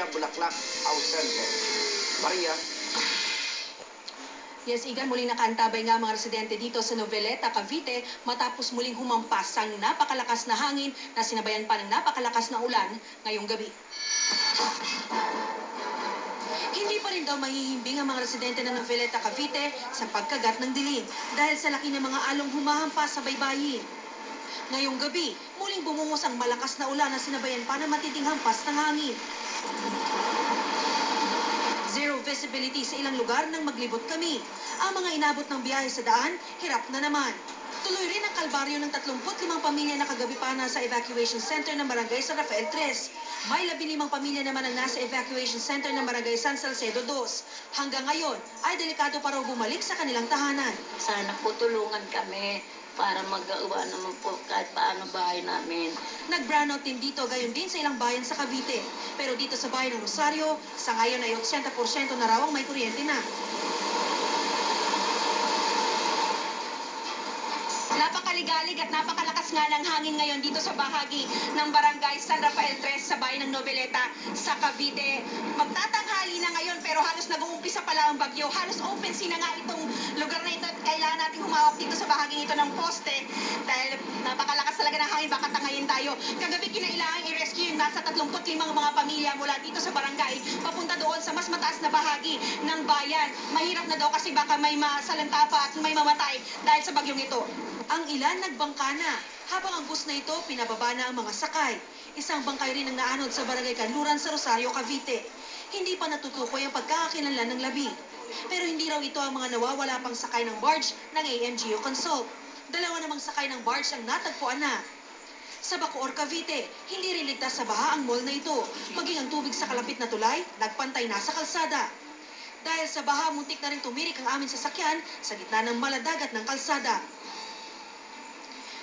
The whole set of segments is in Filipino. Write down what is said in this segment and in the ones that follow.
Bulaklak, ausente. Maria. Yes, Igan, muling nakaantabay nga mga residente dito sa Noveleta, Cavite matapos muling humampas ang napakalakas na hangin na sinabayan pa ng napakalakas na ulan ngayong gabi. Hindi pa rin daw mahihimbing ang mga residente ng Noveleta, Cavite sa pagkagat ng dilim dahil sa laki ng mga along humahampas sa baybayin. Ngayong gabi, muling bumungos ang malakas na ulan na sinabayan pa ng matinding hampas ng hangin. Zero visibility sa ilang lugar nang maglibot kami. Ang mga inabot ng biyahe sa daan, hirap na naman. Tuloy rin ang kalbaryo ng 35 pamilya na kagabi pa nasa evacuation center ng Barangay San Rafael 3. May 15 pamilya naman ang nasa evacuation center ng Barangay San Salcedo 2. Hanggang ngayon ay delikado pa raw bumalik sa kanilang tahanan. Sana po tulungan kami para magawa naman po kahit paano bahay namin. Nag-brownout din dito, gayon din sa ilang bayan sa Cavite. Pero dito sa bayan ng Rosario, sa ngayon ay 80% na raw ang may kuryente na. Napakaligalig at napakalakas nga ng hangin ngayon dito sa bahagi ng Barangay San Rafael 3 sa bayan ng Noveleta sa Cavite. Magtatanghali na ngayon pero halos nag-uumpisa pala ang bagyo. Halos open sea na nga itong lugar na ito at kailangan natin humawak dito sa bahaging ito ng poste dahil napakalakas talaga ng hangin, baka tangayin tayo. Kagabi kinailangan i-rescue yung nasa 35 mga pamilya mula dito sa barangay papunta doon sa mas mataas na bahagi ng bayan. Mahirap na daw kasi baka may masalanta pa at may mamatay dahil sa bagyong ito. Ang ilan nagbangka na, habang ang bus na ito pinababa na ang mga sakay. Isang bangkay rin ang naanod sa Barangay Kanluran sa Rosario, Cavite. Hindi pa natutukoy ang pagkakakilanlan ng labi. Pero hindi raw ito ang mga nawawala pang sakay ng barge ng AMGO Consult. Dalawa namang sakay ng barge ang natagpuan na. Sa Bacoor, Cavite, hindi rin ligtas sa baha ang mall na ito. Maging ang tubig sa kalapit na tulay, nagpantay na sa kalsada. Dahil sa baha, muntik na rin tumirik ang aming sasakyan sa gitna ng maladagat ng kalsada.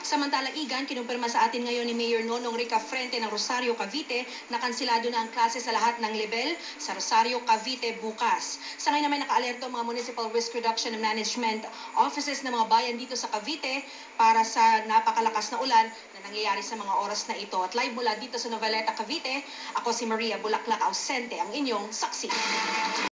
Samantalang Igan, kinumpirma sa atin ngayon ni Mayor Nonong Rica Frente ng Rosario, Cavite na kansilado na ang klase sa lahat ng level sa Rosario, Cavite bukas. Sa ngayon naman nakaalerto ang mga Municipal Risk Reduction and Management Offices ng mga bayan dito sa Cavite para sa napakalakas na ulan na nangyayari sa mga oras na ito. At live mula dito sa Noveleta, Cavite, ako si Maria Bulaklak, ausente, ang inyong saksi.